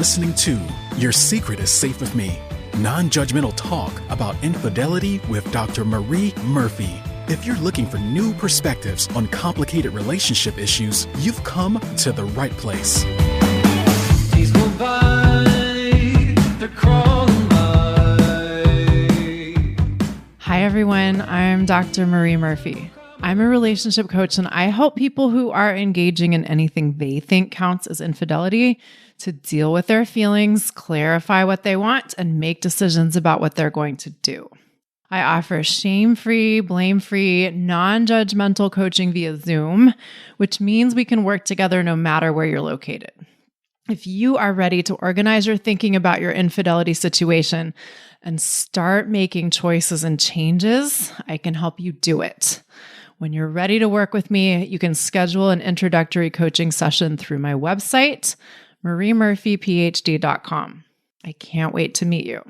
listening to Your Secret is Safe with Me, non-judgmental talk about infidelity with Dr. Marie Murphy. If you're looking for new perspectives on complicated relationship issues, you've come to the right place. Days go by, they're crawling by. Hi, everyone. I'm Dr. Marie Murphy. I'm a relationship coach, and I help people who are engaging in anything they think counts as infidelity to deal with their feelings, clarify what they want, and make decisions about what they're going to do. I offer shame-free, blame-free, non-judgmental coaching via Zoom, which means we can work together no matter where you're located. If you are ready to organize your thinking about your infidelity situation and start making choices and changes, I can help you do it. When you're ready to work with me, you can schedule an introductory coaching session through my website, mariemurphyphd.com. I can't wait to meet you.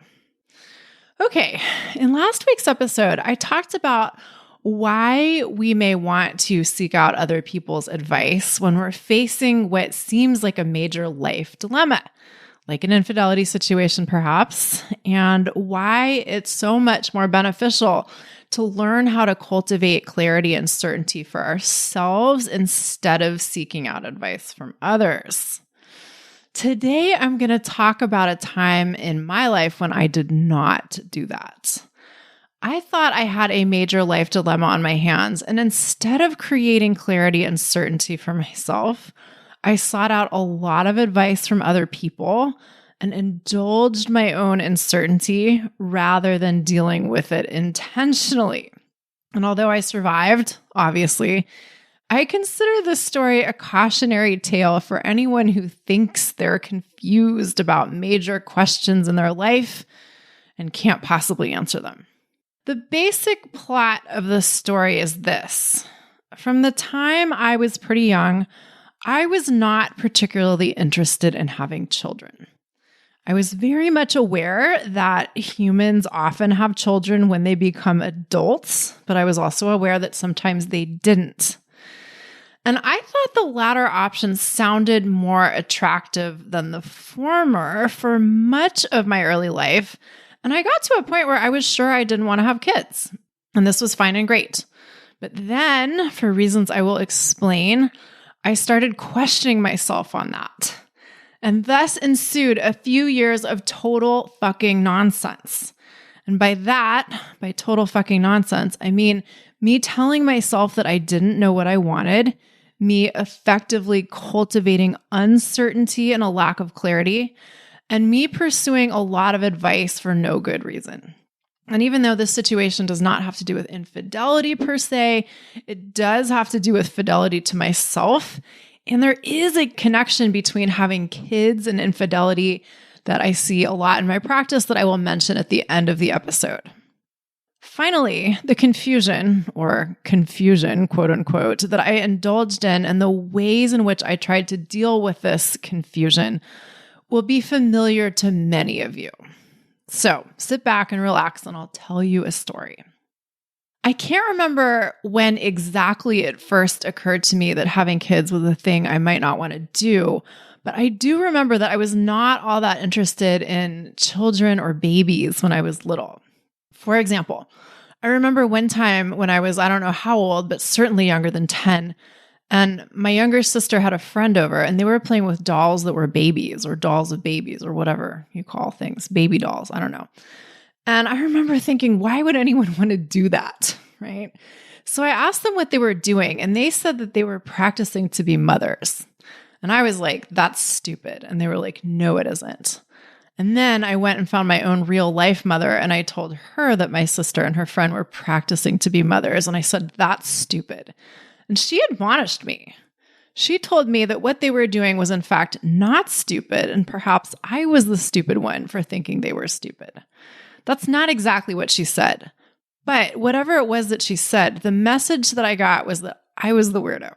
Okay, in last week's episode, I talked about why we may want to seek out other people's advice when we're facing what seems like a major life dilemma, like an infidelity situation perhaps, and why it's so much more beneficial to learn how to cultivate clarity and certainty for ourselves instead of seeking out advice from others. Today, I'm going to talk about a time in my life when I did not do that. I thought I had a major life dilemma on my hands, and instead of creating clarity and certainty for myself, I sought out a lot of advice from other people and indulged my own uncertainty rather than dealing with it intentionally. And although I survived, obviously, I consider this story a cautionary tale for anyone who thinks they're confused about major questions in their life and can't possibly answer them. The basic plot of the story is this. From the time I was pretty young, I was not particularly interested in having children. I was very much aware that humans often have children when they become adults, but I was also aware that sometimes they didn't. And I thought the latter option sounded more attractive than the former for much of my early life. And I got to a point where I was sure I didn't want to have kids. And this was fine and great. But then, for reasons I will explain, I started questioning myself on that. And thus ensued a few years of total fucking nonsense. And by total fucking nonsense, I mean me telling myself that I didn't know what I wanted, me effectively cultivating uncertainty and a lack of clarity, and me pursuing a lot of advice for no good reason. And even though this situation does not have to do with infidelity per se, it does have to do with fidelity to myself. And there is a connection between having kids and infidelity that I see a lot in my practice that I will mention at the end of the episode. Finally, the confusion, quote unquote, that I indulged in and the ways in which I tried to deal with this confusion will be familiar to many of you. So sit back and relax and I'll tell you a story. I can't remember when exactly it first occurred to me that having kids was a thing I might not want to do, but I do remember that I was not all that interested in children or babies when I was little. For example, I remember one time when I was, I don't know how old, but certainly younger than 10, and my younger sister had a friend over and they were playing with dolls that were babies or dolls of babies or whatever you call things, baby dolls, I don't know. And I remember thinking, why would anyone want to do that, right? So I asked them what they were doing, and they said that they were practicing to be mothers. And I was like, that's stupid. And they were like, no, it isn't. And then I went and found my own real life mother, and I told her that my sister and her friend were practicing to be mothers. And I said, that's stupid. And she admonished me. She told me that what they were doing was in fact not stupid, and perhaps I was the stupid one for thinking they were stupid. That's not exactly what she said. But whatever it was that she said, the message that I got was that I was the weirdo.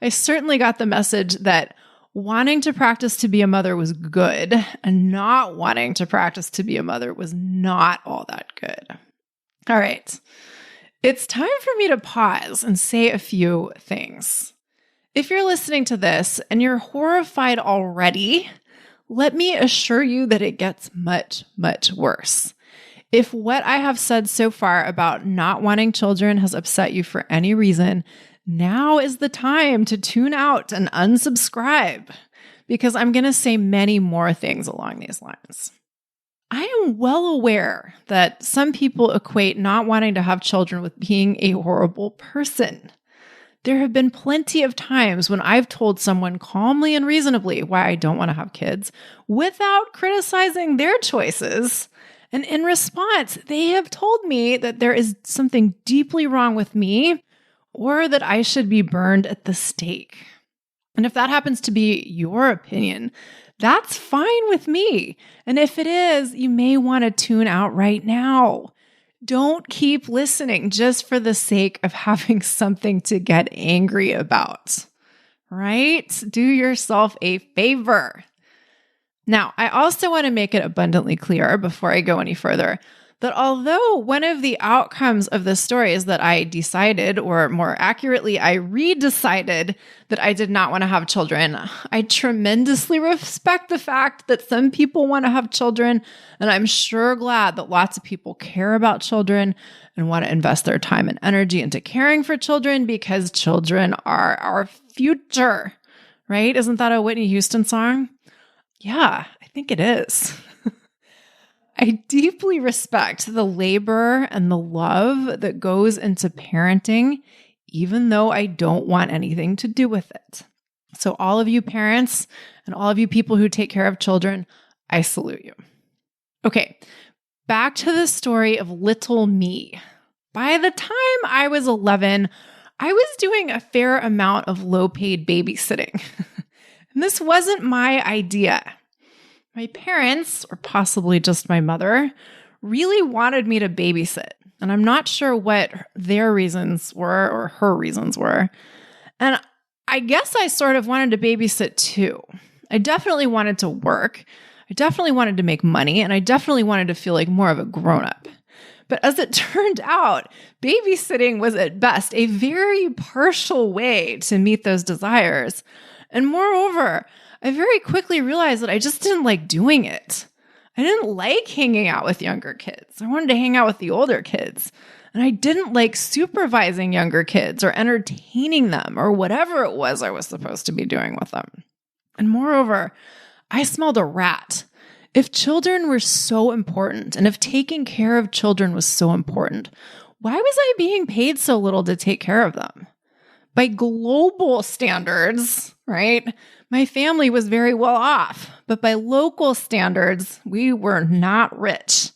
I certainly got the message that wanting to practice to be a mother was good, and not wanting to practice to be a mother was not all that good. All right. It's time for me to pause and say a few things. If you're listening to this and you're horrified already, let me assure you that it gets much, much worse. If what I have said so far about not wanting children has upset you for any reason, now is the time to tune out and unsubscribe, because I'm going to say many more things along these lines. I am well aware that some people equate not wanting to have children with being a horrible person. There have been plenty of times when I've told someone calmly and reasonably why I don't want to have kids without criticizing their choices. And in response, they have told me that there is something deeply wrong with me or that I should be burned at the stake. And if that happens to be your opinion, that's fine with me. And if it is, you may want to tune out right now. Don't keep listening just for the sake of having something to get angry about, right? Do yourself a favor. Now, I also want to make it abundantly clear before I go any further that although one of the outcomes of this story is that I decided, or more accurately, I redecided that I did not want to have children, I tremendously respect the fact that some people want to have children, and I'm sure glad that lots of people care about children and want to invest their time and energy into caring for children because children are our future, right? Isn't that a Whitney Houston song? Yeah, I think it is. I deeply respect the labor and the love that goes into parenting, even though I don't want anything to do with it. So all of you parents and all of you people who take care of children, I salute you. Okay, back to the story of little me. By the time I was 11, I was doing a fair amount of low-paid babysitting. And this wasn't my idea. My parents, or possibly just my mother, really wanted me to babysit. And I'm not sure what their reasons were or her reasons were. And I guess I sort of wanted to babysit too. I definitely wanted to work. I definitely wanted to make money. And I definitely wanted to feel like more of a grown-up. But as it turned out, babysitting was at best a very partial way to meet those desires. And moreover, I very quickly realized that I just didn't like doing it. I didn't like hanging out with younger kids. I wanted to hang out with the older kids. And I didn't like supervising younger kids or entertaining them or whatever it was I was supposed to be doing with them. And moreover, I smelled a rat. If children were so important and if taking care of children was so important, why was I being paid so little to take care of them? By global standards, right? My family was very well off, but by local standards, we were not rich.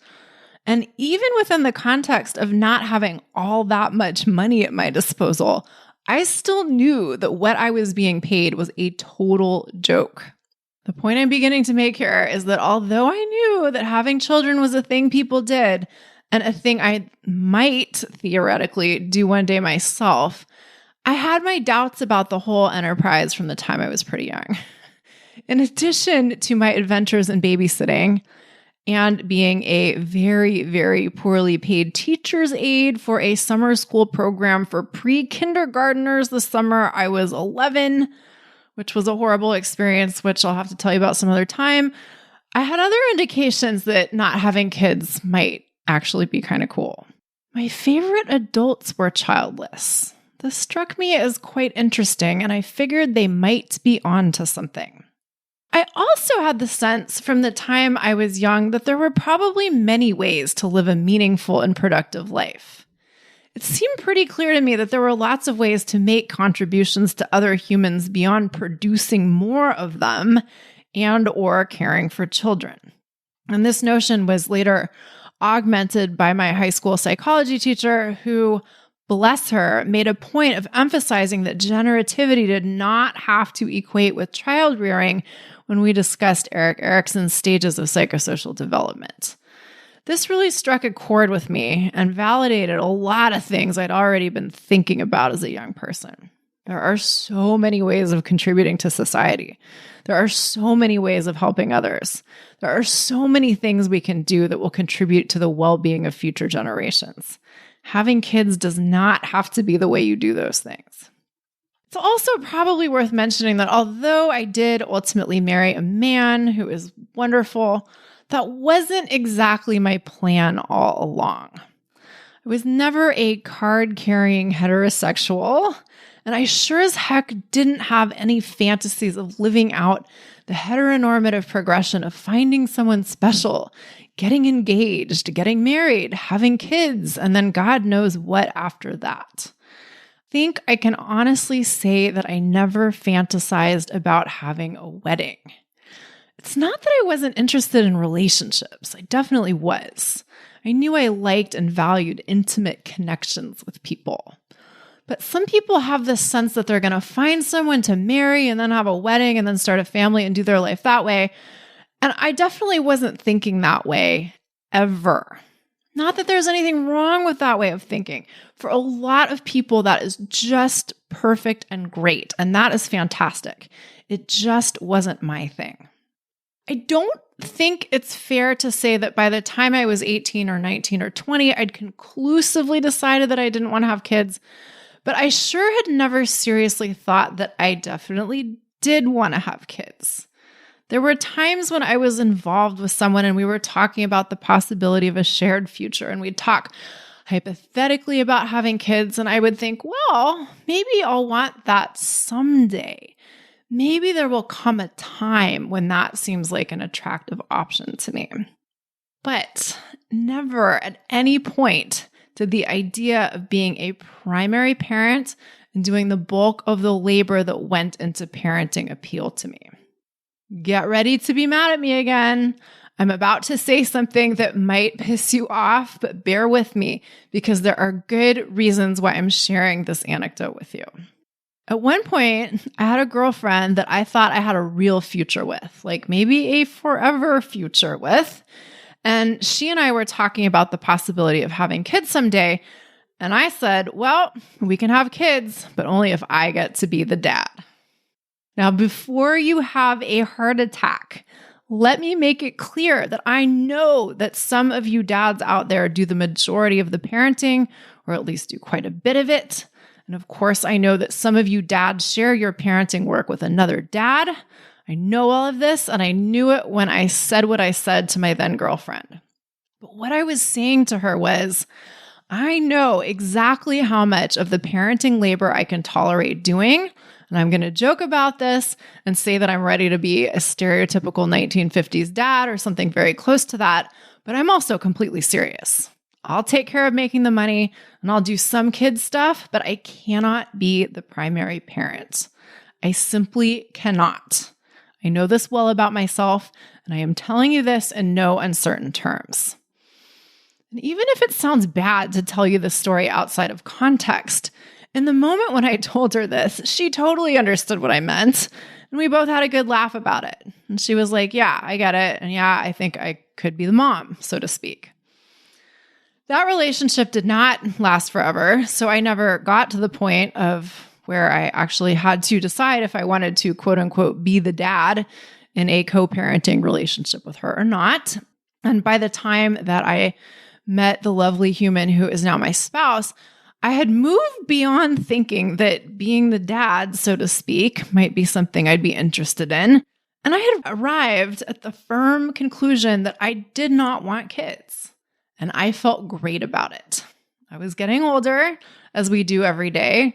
And even within the context of not having all that much money at my disposal, I still knew that what I was being paid was a total joke. The point I'm beginning to make here is that although I knew that having children was a thing people did and a thing I might theoretically do one day myself, I had my doubts about the whole enterprise from the time I was pretty young. In addition to my adventures in babysitting and being a very, very poorly paid teacher's aide for a summer school program for pre-kindergartners the summer I was 11, which was a horrible experience, which I'll have to tell you about some other time, I had other indications that not having kids might actually be kind of cool. My favorite adults were childless. This struck me as quite interesting, and I figured they might be on to something. I also had the sense from the time I was young that there were probably many ways to live a meaningful and productive life. It seemed pretty clear to me that there were lots of ways to make contributions to other humans beyond producing more of them and or caring for children. And this notion was later augmented by my high school psychology teacher who, bless her, made a point of emphasizing that generativity did not have to equate with child rearing when we discussed Erik Erikson's stages of psychosocial development. This really struck a chord with me and validated a lot of things I'd already been thinking about as a young person. There are so many ways of contributing to society. There are so many ways of helping others. There are so many things we can do that will contribute to the well-being of future generations. Having kids does not have to be the way you do those things. It's also probably worth mentioning that although I did ultimately marry a man who is wonderful, that wasn't exactly my plan all along. I was never a card-carrying heterosexual, and I sure as heck didn't have any fantasies of living out the heteronormative progression of finding someone special, getting engaged, getting married, having kids, and then God knows what after that. I think I can honestly say that I never fantasized about having a wedding. It's not that I wasn't interested in relationships. I definitely was. I knew I liked and valued intimate connections with people. But some people have this sense that they're going to find someone to marry and then have a wedding and then start a family and do their life that way. And I definitely wasn't thinking that way ever. Not that there's anything wrong with that way of thinking. For a lot of people, that is just perfect and great. And that is fantastic. It just wasn't my thing. I don't think it's fair to say that by the time I was 18 or 19 or 20, I'd conclusively decided that I didn't want to have kids. But I sure had never seriously thought that I definitely did want to have kids. There were times when I was involved with someone and we were talking about the possibility of a shared future, and we'd talk hypothetically about having kids, and I would think, well, maybe I'll want that someday. Maybe there will come a time when that seems like an attractive option to me. But never at any point did the idea of being a primary parent and doing the bulk of the labor that went into parenting appeal to me. Get ready to be mad at me again. I'm about to say something that might piss you off, but bear with me because there are good reasons why I'm sharing this anecdote with you. At one point, I had a girlfriend that I thought I had a real future with, like maybe a forever future with. And she and I were talking about the possibility of having kids someday. And I said, well, we can have kids, but only if I get to be the dad. Now, before you have a heart attack, let me make it clear that I know that some of you dads out there do the majority of the parenting, or at least do quite a bit of it. And of course, I know that some of you dads share your parenting work with another dad. I know all of this, and I knew it when I said what I said to my then girlfriend. But what I was saying to her was, I know exactly how much of the parenting labor I can tolerate doing. And I'm going to joke about this and say that I'm ready to be a stereotypical 1950s dad or something very close to that. But I'm also completely serious. I'll take care of making the money and I'll do some kid stuff, but I cannot be the primary parent. I simply cannot. I know this well about myself, and I am telling you this in no uncertain terms. And even if it sounds bad to tell you this story outside of context, in the moment when I told her this, she totally understood what I meant, and we both had a good laugh about it. And she was like, yeah, I get it, and yeah, I think I could be the mom, so to speak. That relationship did not last forever, so I never got to the point of where I actually had to decide if I wanted to, quote unquote, be the dad in a co-parenting relationship with her or not. And by the time that I met the lovely human who is now my spouse, I had moved beyond thinking that being the dad, so to speak, might be something I'd be interested in. And I had arrived at the firm conclusion that I did not want kids. And I felt great about it. I was getting older, as we do every day.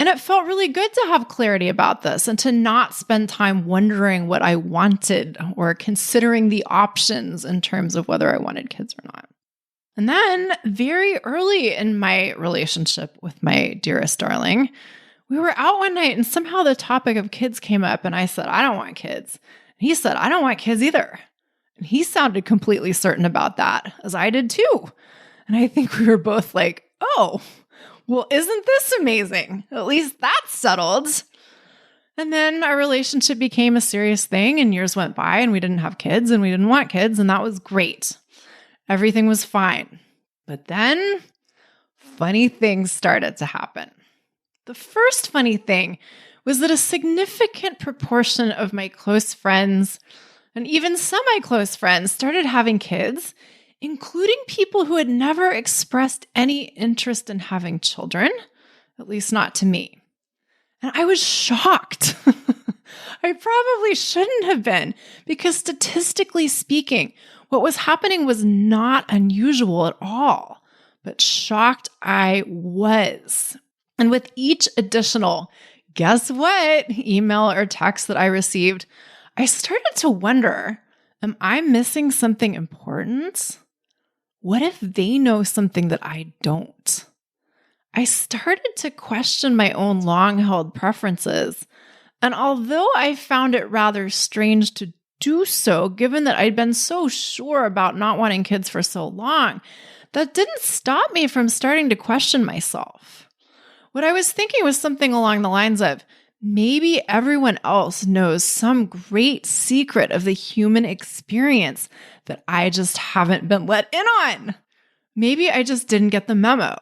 And it felt really good to have clarity about this and to not spend time wondering what I wanted or considering the options in terms of whether I wanted kids or not. And then very early in my relationship with my dearest darling, we were out one night and somehow the topic of kids came up and I said, I don't want kids. And he said, I don't want kids either. And he sounded completely certain about that, as I did too. And I think we were both like, oh, well, isn't this amazing? At least that's settled. And then our relationship became a serious thing and years went by and we didn't have kids and we didn't want kids and that was great. Everything was fine. But then funny things started to happen. The first funny thing was that a significant proportion of my close friends and even semi-close friends started having kids, including people who had never expressed any interest in having children, at least not to me. And I was shocked. I probably shouldn't have been, because statistically speaking, what was happening was not unusual at all. But shocked I was. And with each additional, guess what, email or text that I received, I started to wonder, am I missing something important? What if they know something that I don't? I started to question my own long-held preferences. And although I found it rather strange to do so, given that I'd been so sure about not wanting kids for so long, that didn't stop me from starting to question myself. What I was thinking was something along the lines of, maybe everyone else knows some great secret of the human experience that I just haven't been let in on. Maybe I just didn't get the memo.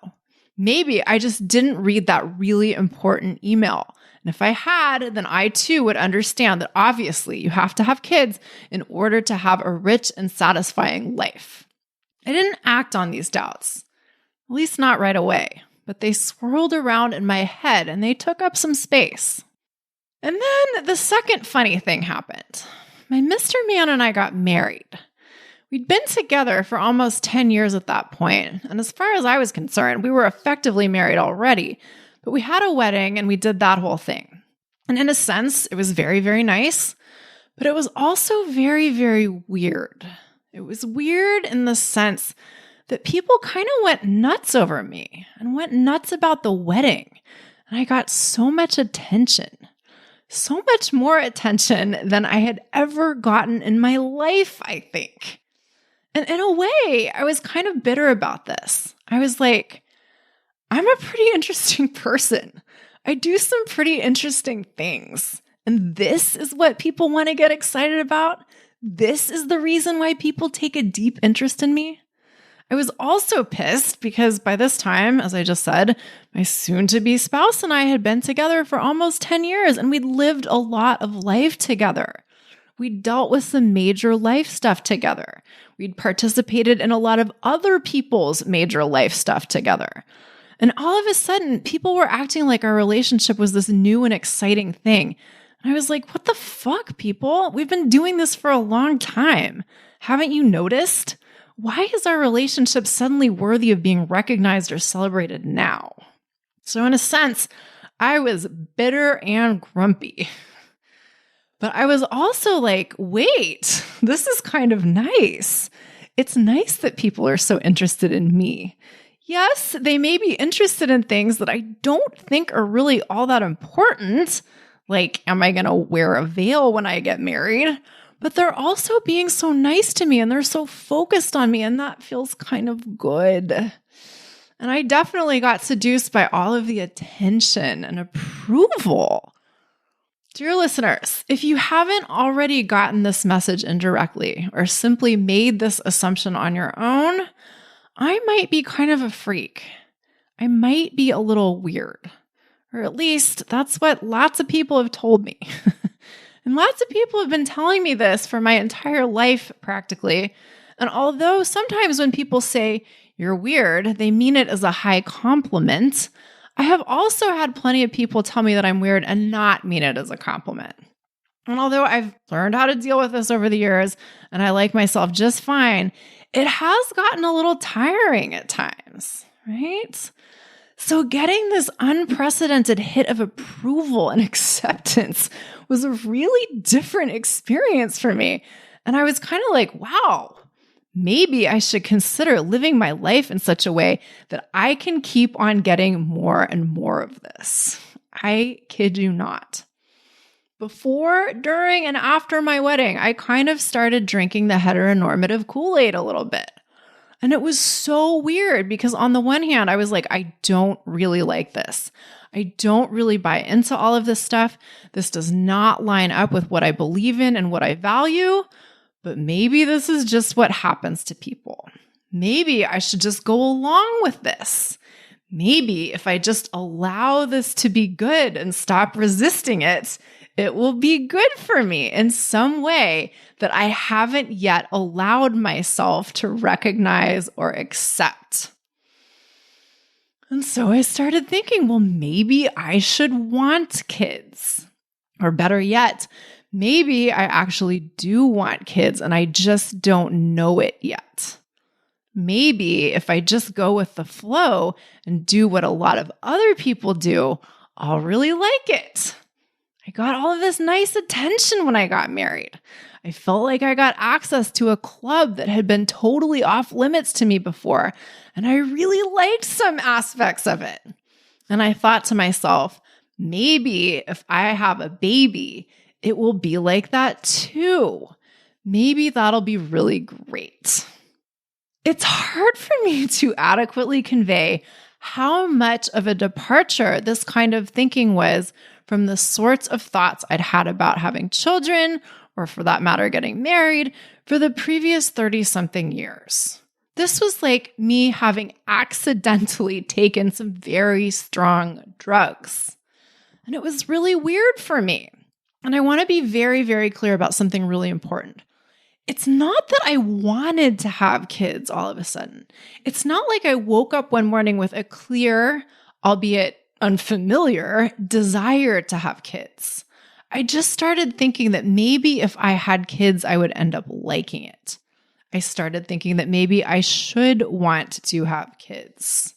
Maybe I just didn't read that really important email. And if I had, then I too would understand that obviously you have to have kids in order to have a rich and satisfying life. I didn't act on these doubts, at least not right away, but they swirled around in my head and they took up some space. And then the second funny thing happened. My Mr. Man and I got married. We'd been together for almost 10 years at that point, and as far as I was concerned, we were effectively married already, but we had a wedding and we did that whole thing. And in a sense, it was very, very nice, but it was also very, very weird. It was weird in the sense that people kind of went nuts over me and went nuts about the wedding, and I got so much attention. So much more attention than I had ever gotten in my life, I think. And in a way, I was kind of bitter about this. I was like, I'm a pretty interesting person. I do some pretty interesting things. And this is what people want to get excited about? This is the reason why people take a deep interest in me? I was also pissed because by this time, as I just said, my soon-to-be spouse and I had been together for almost 10 years and we'd lived a lot of life together. We'd dealt with some major life stuff together. We'd participated in a lot of other people's major life stuff together. And all of a sudden, people were acting like our relationship was this new and exciting thing. And I was like, what the fuck, people? We've been doing this for a long time. Haven't you noticed? Why is our relationship suddenly worthy of being recognized or celebrated now? So in a sense, I was bitter and grumpy. But I was also like, wait, this is kind of nice. It's nice that people are so interested in me. Yes, they may be interested in things that I don't think are really all that important. Like, am I going to wear a veil when I get married? But they're also being so nice to me and they're so focused on me, and that feels kind of good. And I definitely got seduced by all of the attention and approval. Dear listeners, if you haven't already gotten this message indirectly or simply made this assumption on your own, I might be kind of a freak. I might be a little weird. Or at least that's what lots of people have told me. And lots of people have been telling me this for my entire life, practically. And although sometimes when people say you're weird, they mean it as a high compliment, I have also had plenty of people tell me that I'm weird and not mean it as a compliment. And although I've learned how to deal with this over the years and I like myself just fine, it has gotten a little tiring at times, right? So getting this unprecedented hit of approval and acceptance was a really different experience for me. And I was kind of like, wow, maybe I should consider living my life in such a way that I can keep on getting more and more of this. I kid you not. Before, during, and after my wedding, I kind of started drinking the heteronormative Kool-Aid a little bit. And it was so weird because on the one hand, I was like, I don't really like this. I don't really buy into all of this stuff. This does not line up with what I believe in and what I value. But maybe this is just what happens to people. Maybe I should just go along with this. Maybe if I just allow this to be good and stop resisting it, it will be good for me in some way that I haven't yet allowed myself to recognize or accept. And so I started thinking, well, maybe I should want kids. Or better yet, maybe I actually do want kids and I just don't know it yet. Maybe if I just go with the flow and do what a lot of other people do, I'll really like it. I got all of this nice attention when I got married. I felt like I got access to a club that had been totally off limits to me before, and I really liked some aspects of it. And I thought to myself, maybe if I have a baby, it will be like that too. Maybe that'll be really great. It's hard for me to adequately convey how much of a departure this kind of thinking was from the sorts of thoughts I'd had about having children, or for that matter, getting married, for the previous 30-something years. This was like me having accidentally taken some very strong drugs. And it was really weird for me. And I want to be very, very clear about something really important. It's not that I wanted to have kids all of a sudden. It's not like I woke up one morning with a clear, albeit unfamiliar, desire to have kids. I just started thinking that maybe if I had kids, I would end up liking it. I started thinking that maybe I should want to have kids.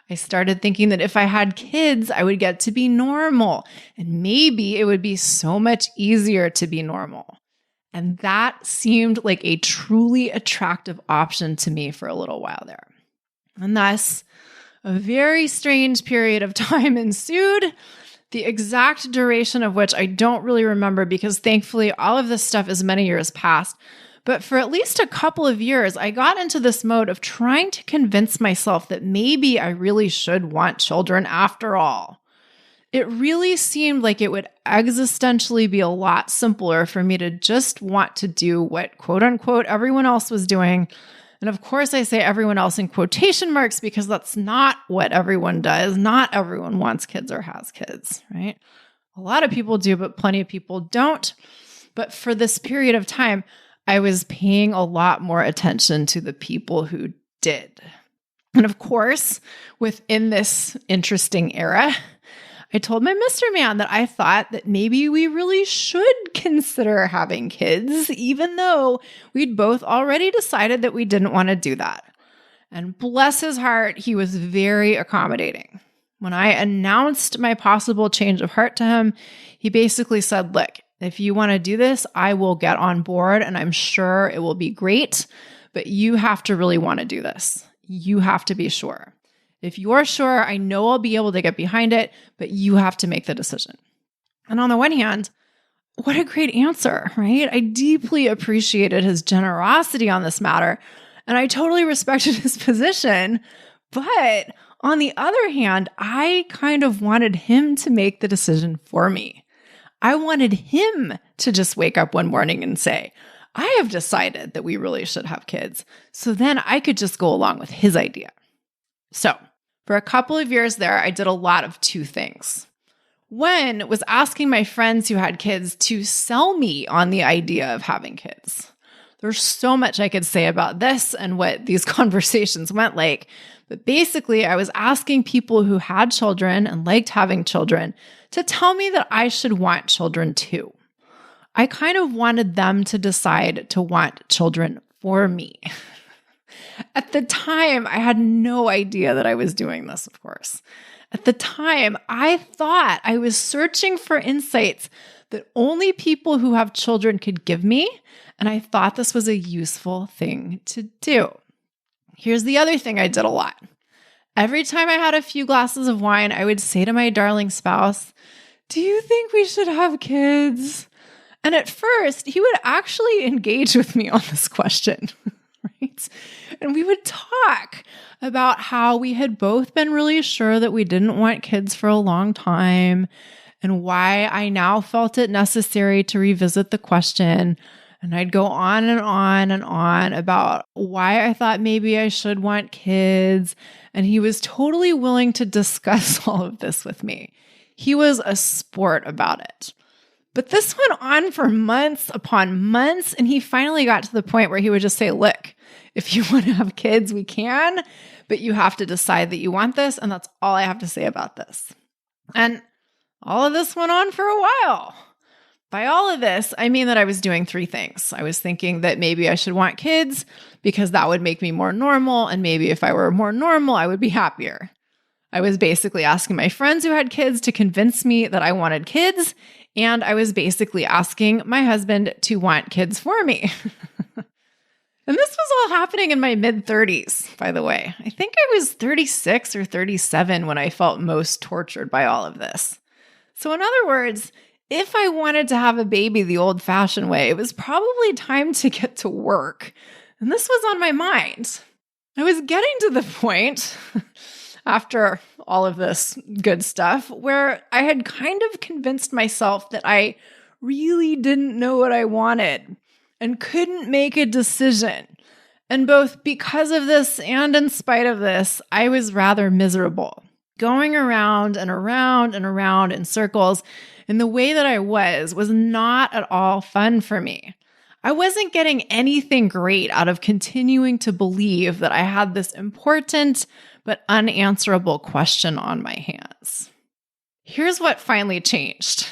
I started thinking that if I had kids, I would get to be normal, and maybe it would be so much easier to be normal. And that seemed like a truly attractive option to me for a little while there. And thus, a very strange period of time ensued, the exact duration of which I don't really remember because thankfully all of this stuff is many years past. But for at least a couple of years, I got into this mode of trying to convince myself that maybe I really should want children after all. It really seemed like it would existentially be a lot simpler for me to just want to do what quote unquote everyone else was doing. And of course, I say everyone else in quotation marks because that's not what everyone does. Not everyone wants kids or has kids, right? A lot of people do, but plenty of people don't. But for this period of time, I was paying a lot more attention to the people who did. And of course, within this interesting era, I told my Mr. Man that I thought that maybe we really should consider having kids, even though we'd both already decided that we didn't want to do that. And bless his heart, he was very accommodating. When I announced my possible change of heart to him, he basically said, look, if you want to do this, I will get on board and I'm sure it will be great, but you have to really want to do this. You have to be sure. If you're sure, I know I'll be able to get behind it, but you have to make the decision. And on the one hand, what a great answer, right? I deeply appreciated his generosity on this matter, and I totally respected his position. But on the other hand, I kind of wanted him to make the decision for me. I wanted him to just wake up one morning and say, I have decided that we really should have kids. So then I could just go along with his idea. So for a couple of years there, I did a lot of two things. One was asking my friends who had kids to sell me on the idea of having kids. There's so much I could say about this and what these conversations went like. But basically, I was asking people who had children and liked having children to tell me that I should want children too. I kind of wanted them to decide to want children for me. At the time, I had no idea that I was doing this, of course. At the time, I thought I was searching for insights that only people who have children could give me, and I thought this was a useful thing to do. Here's the other thing I did a lot. Every time I had a few glasses of wine, I would say to my darling spouse, do you think we should have kids? And at first, he would actually engage with me on this question, right? And we would talk about how we had both been really sure that we didn't want kids for a long time and why I now felt it necessary to revisit the question. And I'd go on and on and on about why I thought maybe I should want kids. And he was totally willing to discuss all of this with me. He was a sport about it. But this went on for months upon months. And he finally got to the point where he would just say, look, if you want to have kids, we can, but you have to decide that you want this. And that's all I have to say about this. And all of this went on for a while. By all of this, I mean that I was doing three things. I was thinking that maybe I should want kids because that would make me more normal. And maybe if I were more normal, I would be happier. I was basically asking my friends who had kids to convince me that I wanted kids. And I was basically asking my husband to want kids for me. And this was all happening in my mid-30s, by the way. I think I was 36 or 37 when I felt most tortured by all of this. So in other words, if I wanted to have a baby the old-fashioned way, it was probably time to get to work. And this was on my mind. I was getting to the point, after all of this good stuff, where I had kind of convinced myself that I really didn't know what I wanted and couldn't make a decision. And both because of this and in spite of this, I was rather miserable, going around and around and around in circles. And the way that I was not at all fun for me. I wasn't getting anything great out of continuing to believe that I had this important but unanswerable question on my hands. Here's what finally changed.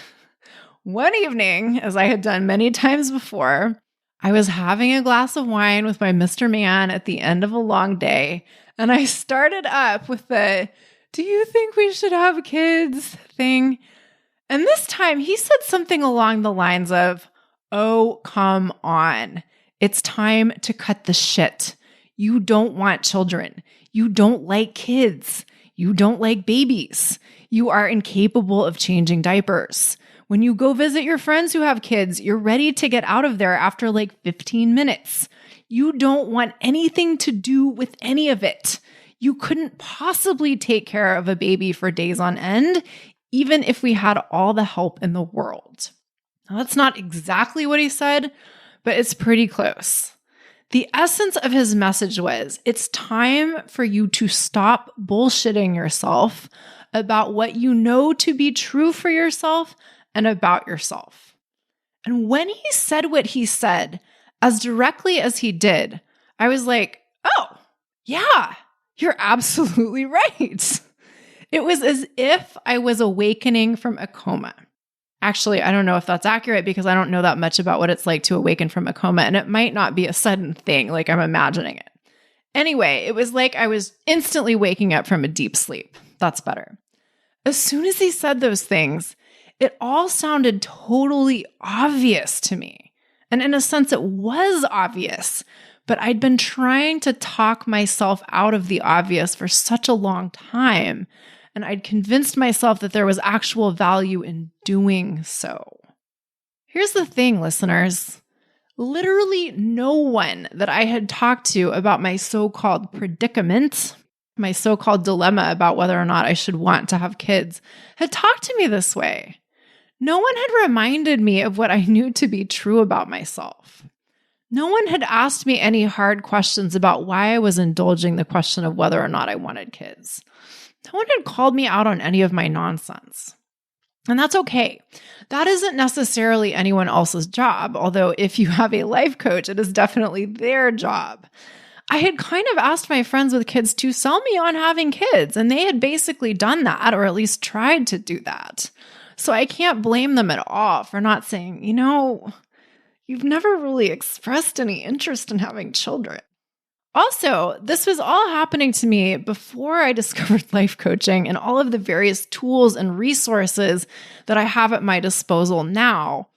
One evening, as I had done many times before, I was having a glass of wine with my Mr. Man at the end of a long day, and I started up with the, "Do you think we should have kids?" thing. And this time he said something along the lines of, "Oh, come on. It's time to cut the shit. You don't want children. You don't like kids. You don't like babies. You are incapable of changing diapers. When you go visit your friends who have kids, you're ready to get out of there after like 15 minutes. You don't want anything to do with any of it. You couldn't possibly take care of a baby for days on end, even if we had all the help in the world." Now, that's not exactly what he said, but it's pretty close. The essence of his message was, it's time for you to stop bullshitting yourself about what you know to be true for yourself and about yourself. And when he said what he said, as directly as he did, I was like, oh, yeah, you're absolutely right. It was as if I was awakening from a coma. Actually, I don't know if that's accurate because I don't know that much about what it's like to awaken from a coma, and it might not be a sudden thing like I'm imagining it. Anyway, it was like I was instantly waking up from a deep sleep. That's better. As soon as he said those things, it all sounded totally obvious to me. And in a sense, it was obvious, but I'd been trying to talk myself out of the obvious for such a long time. And I'd convinced myself that there was actual value in doing so. Here's the thing, listeners. Literally no one that I had talked to about my so-called predicament, my so-called dilemma about whether or not I should want to have kids, had talked to me this way. No one had reminded me of what I knew to be true about myself. No one had asked me any hard questions about why I was indulging the question of whether or not I wanted kids. No one had called me out on any of my nonsense. And that's okay. That isn't necessarily anyone else's job, although if you have a life coach, it is definitely their job. I had kind of asked my friends with kids to sell me on having kids, and they had basically done that, or at least tried to do that. So I can't blame them at all for not saying, you've never really expressed any interest in having children. Also, this was all happening to me before I discovered life coaching and all of the various tools and resources that I have at my disposal now.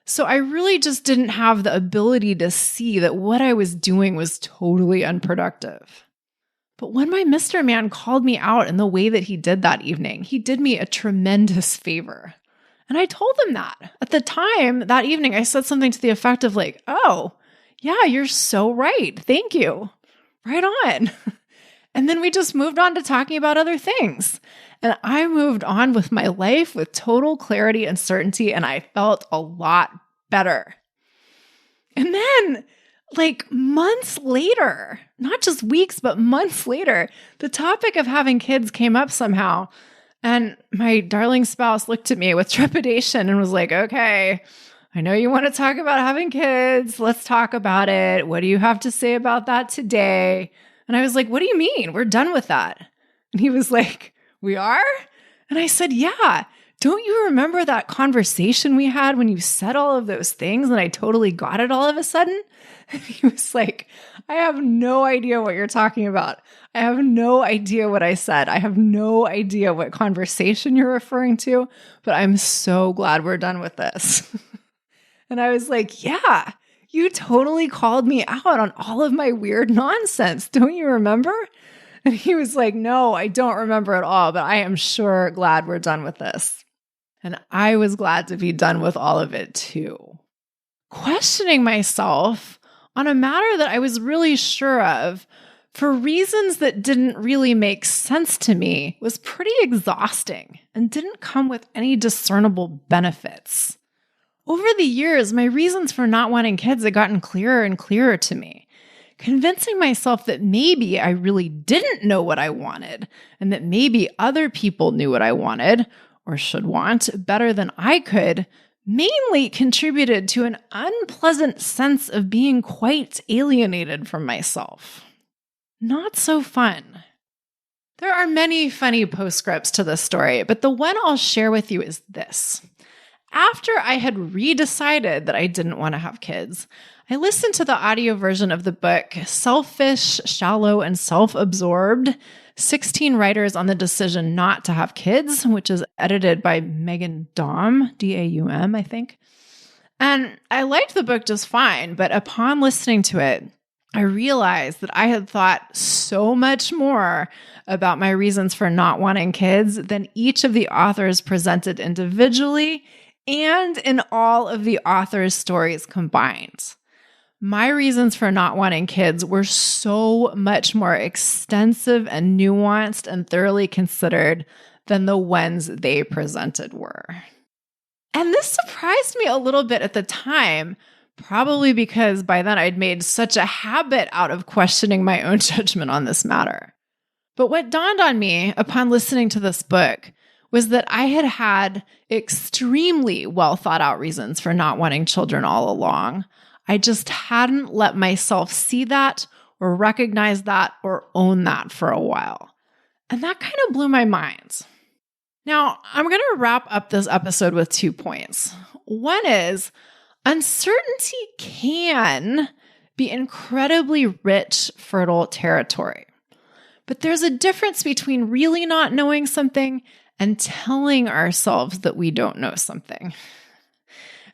So I really just didn't have the ability to see that what I was doing was totally unproductive. But when my Mr. Man called me out in the way that he did that evening, he did me a tremendous favor. And I told him that. At the time, that evening, I said something to the effect of like, "Oh, yeah, you're so right. Thank you. Right on." And then we just moved on to talking about other things. And I moved on with my life with total clarity and certainty, and I felt a lot better. And then, like months later, not just weeks, but months later, the topic of having kids came up somehow. And my darling spouse looked at me with trepidation and was like, okay, I know you want to talk about having kids. Let's talk about it. What do you have to say about that today? And I was like, what do you mean? We're done with that. And he was like, we are? And I said, yeah. Don't you remember that conversation we had when you said all of those things and I totally got it all of a sudden? And he was like, I have no idea what you're talking about. I have no idea what I said. I have no idea what conversation you're referring to, but I'm so glad we're done with this. And I was like, yeah, you totally called me out on all of my weird nonsense. Don't you remember? And he was like, no, I don't remember at all, but I am sure glad we're done with this. And I was glad to be done with all of it too. Questioning myself on a matter that I was really sure of for reasons that didn't really make sense to me was pretty exhausting and didn't come with any discernible benefits. Over the years, my reasons for not wanting kids had gotten clearer and clearer to me. Convincing myself that maybe I really didn't know what I wanted and that maybe other people knew what I wanted or should want better than I could, mainly contributed to an unpleasant sense of being quite alienated from myself. Not so fun. There are many funny postscripts to this story, but the one I'll share with you is this. After I had redecided that I didn't want to have kids, I listened to the audio version of the book Selfish, Shallow, and Self-Absorbed, 16 Writers on the Decision Not to Have Kids, which is edited by Megan Daum, D-A-U-M, I think. And I liked the book just fine, but upon listening to it, I realized that I had thought so much more about my reasons for not wanting kids than each of the authors presented individually and in all of the authors' stories combined. My reasons for not wanting kids were so much more extensive and nuanced and thoroughly considered than the ones they presented were. And this surprised me a little bit at the time, probably because by then I'd made such a habit out of questioning my own judgment on this matter. But what dawned on me upon listening to this book was that I had had extremely well thought out reasons for not wanting children all along. I just hadn't let myself see that or recognize that or own that for a while. And that kind of blew my mind. Now, I'm going to wrap up this episode with 2 points. One is uncertainty can be incredibly rich, fertile territory. But there's a difference between really not knowing something and telling ourselves that we don't know something.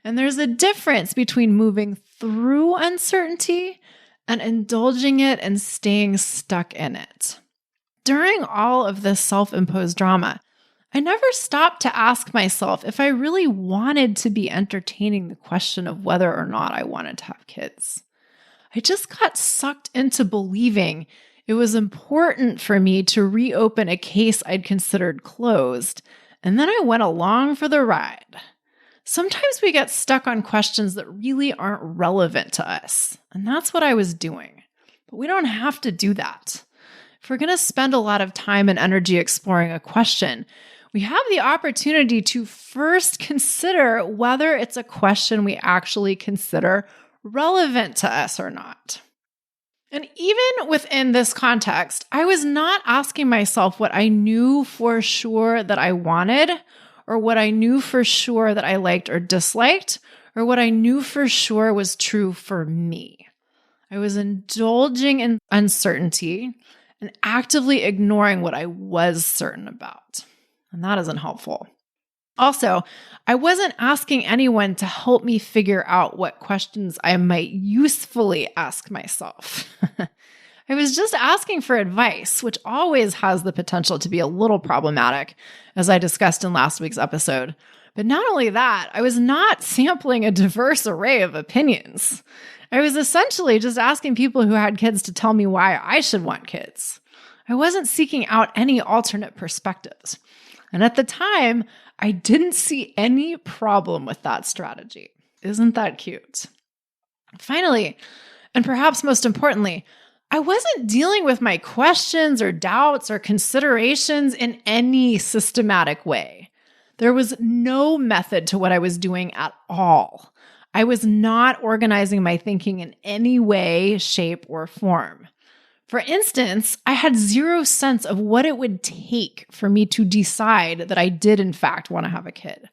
And there's a difference between moving through uncertainty and indulging it and staying stuck in it. During all of this self-imposed drama, I never stopped to ask myself if I really wanted to be entertaining the question of whether or not I wanted to have kids. I just got sucked into believing it was important for me to reopen a case I'd considered closed, and then I went along for the ride. Sometimes we get stuck on questions that really aren't relevant to us, and that's what I was doing. But we don't have to do that. If we're going to spend a lot of time and energy exploring a question, we have the opportunity to first consider whether it's a question we actually consider relevant to us or not. And even within this context, I was not asking myself what I knew for sure that I wanted, or what I knew for sure that I liked or disliked, or what I knew for sure was true for me. I was indulging in uncertainty and actively ignoring what I was certain about. And that isn't helpful. Also, I wasn't asking anyone to help me figure out what questions I might usefully ask myself. I was just asking for advice, which always has the potential to be a little problematic, as I discussed in last week's episode. But not only that, I was not sampling a diverse array of opinions. I was essentially just asking people who had kids to tell me why I should want kids. I wasn't seeking out any alternate perspectives. And at the time, I didn't see any problem with that strategy. Isn't that cute? Finally, and perhaps most importantly, I wasn't dealing with my questions or doubts or considerations in any systematic way. There was no method to what I was doing at all. I was not organizing my thinking in any way, shape, or form. For instance, I had zero sense of what it would take for me to decide that I did, in fact, want to have a kid.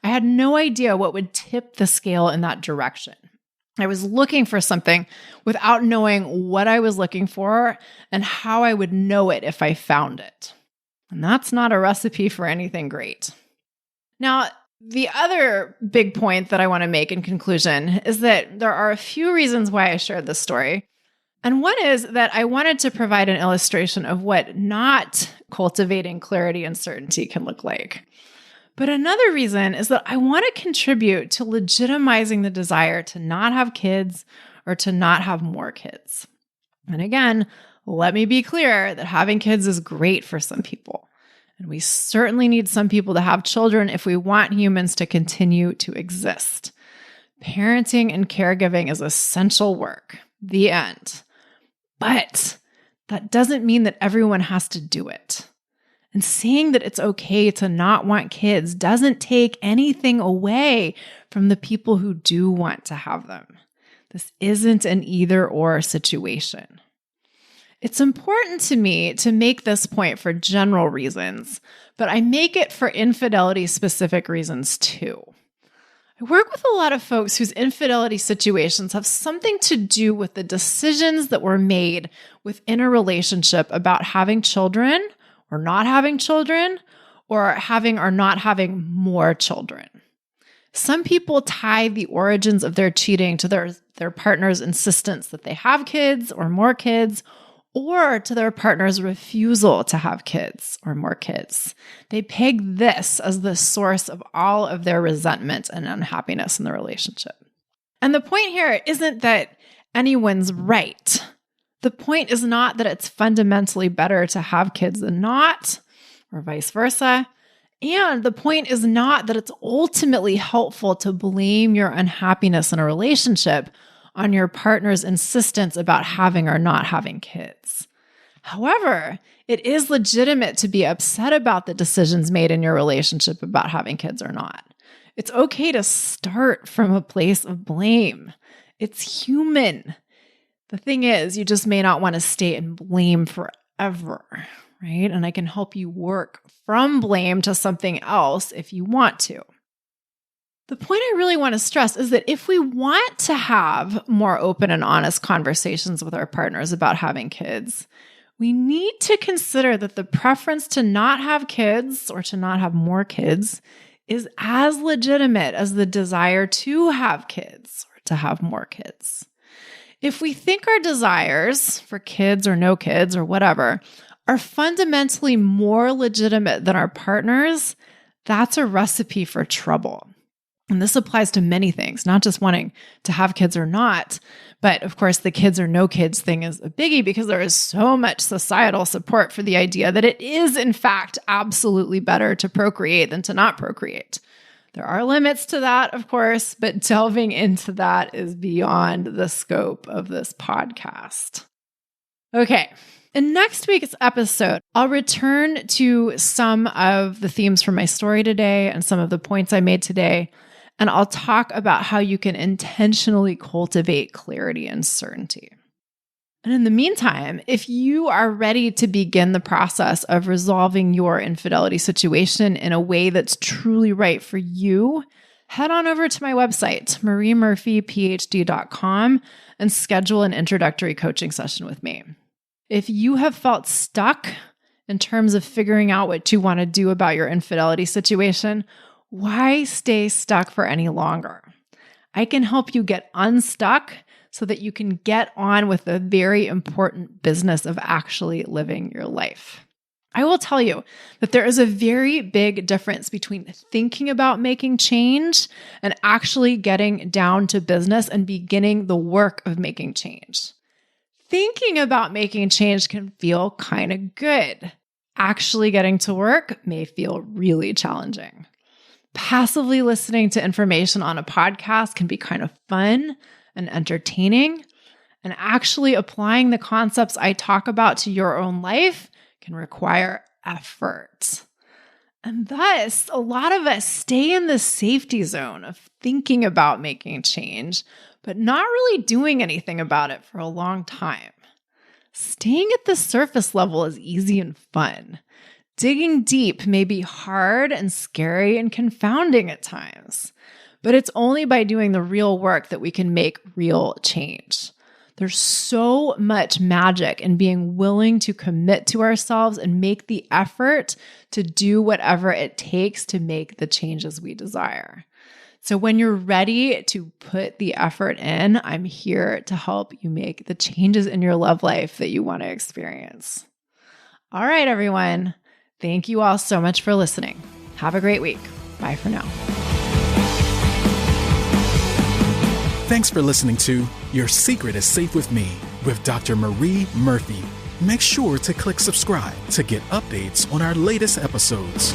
I had no idea what would tip the scale in that direction. I was looking for something without knowing what I was looking for and how I would know it if I found it. And that's not a recipe for anything great. Now, the other big point that I want to make in conclusion is that there are a few reasons why I shared this story. And one is that I wanted to provide an illustration of what not cultivating clarity and certainty can look like. But another reason is that I want to contribute to legitimizing the desire to not have kids or to not have more kids. And again, let me be clear that having kids is great for some people. And we certainly need some people to have children if we want humans to continue to exist. Parenting and caregiving is essential work. The end. But that doesn't mean that everyone has to do it. And saying that it's okay to not want kids doesn't take anything away from the people who do want to have them. This isn't an either-or situation. It's important to me to make this point for general reasons, but I make it for infidelity-specific reasons too. I work with a lot of folks whose infidelity situations have something to do with the decisions that were made within a relationship about having children or not having children, or having or not having more children. Some people tie the origins of their cheating to their partner's insistence that they have kids or more kids, or to their partner's refusal to have kids or more kids. They peg this as the source of all of their resentment and unhappiness in the relationship. And the point here isn't that anyone's right. The point is not that it's fundamentally better to have kids than not, or vice versa. And the point is not that it's ultimately helpful to blame your unhappiness in a relationship on your partner's insistence about having or not having kids. However, it is legitimate to be upset about the decisions made in your relationship about having kids or not. It's okay to start from a place of blame. It's human. The thing is, you just may not want to stay in blame forever, right? And I can help you work from blame to something else if you want to. The point I really want to stress is that if we want to have more open and honest conversations with our partners about having kids, we need to consider that the preference to not have kids or to not have more kids is as legitimate as the desire to have kids or to have more kids. If we think our desires for kids or no kids or whatever are fundamentally more legitimate than our partners, that's a recipe for trouble. And this applies to many things, not just wanting to have kids or not. But of course, the kids or no kids thing is a biggie because there is so much societal support for the idea that it is, in fact, absolutely better to procreate than to not procreate. There are limits to that, of course, but delving into that is beyond the scope of this podcast. Okay, in next week's episode, I'll return to some of the themes from my story today and some of the points I made today, and I'll talk about how you can intentionally cultivate clarity and certainty. And in the meantime, if you are ready to begin the process of resolving your infidelity situation in a way that's truly right for you, head on over to my website, mariemurphyphd.com, and schedule an introductory coaching session with me. If you have felt stuck in terms of figuring out what you want to do about your infidelity situation, why stay stuck for any longer? I can help you get unstuck so that you can get on with the very important business of actually living your life. I will tell you that there is a very big difference between thinking about making change and actually getting down to business and beginning the work of making change. Thinking about making change can feel kind of good. Actually getting to work may feel really challenging. Passively listening to information on a podcast can be kind of fun and entertaining. And actually applying the concepts I talk about to your own life can require effort. And thus, a lot of us stay in the safety zone of thinking about making change, but not really doing anything about it for a long time. Staying at the surface level is easy and fun. Digging deep may be hard and scary and confounding at times, but it's only by doing the real work that we can make real change. There's so much magic in being willing to commit to ourselves and make the effort to do whatever it takes to make the changes we desire. So when you're ready to put the effort in, I'm here to help you make the changes in your love life that you want to experience. All right, everyone. Thank you all so much for listening. Have a great week. Bye for now. Thanks for listening to Your Secret is Safe with Me with Dr. Marie Murphy. Make sure to click subscribe to get updates on our latest episodes.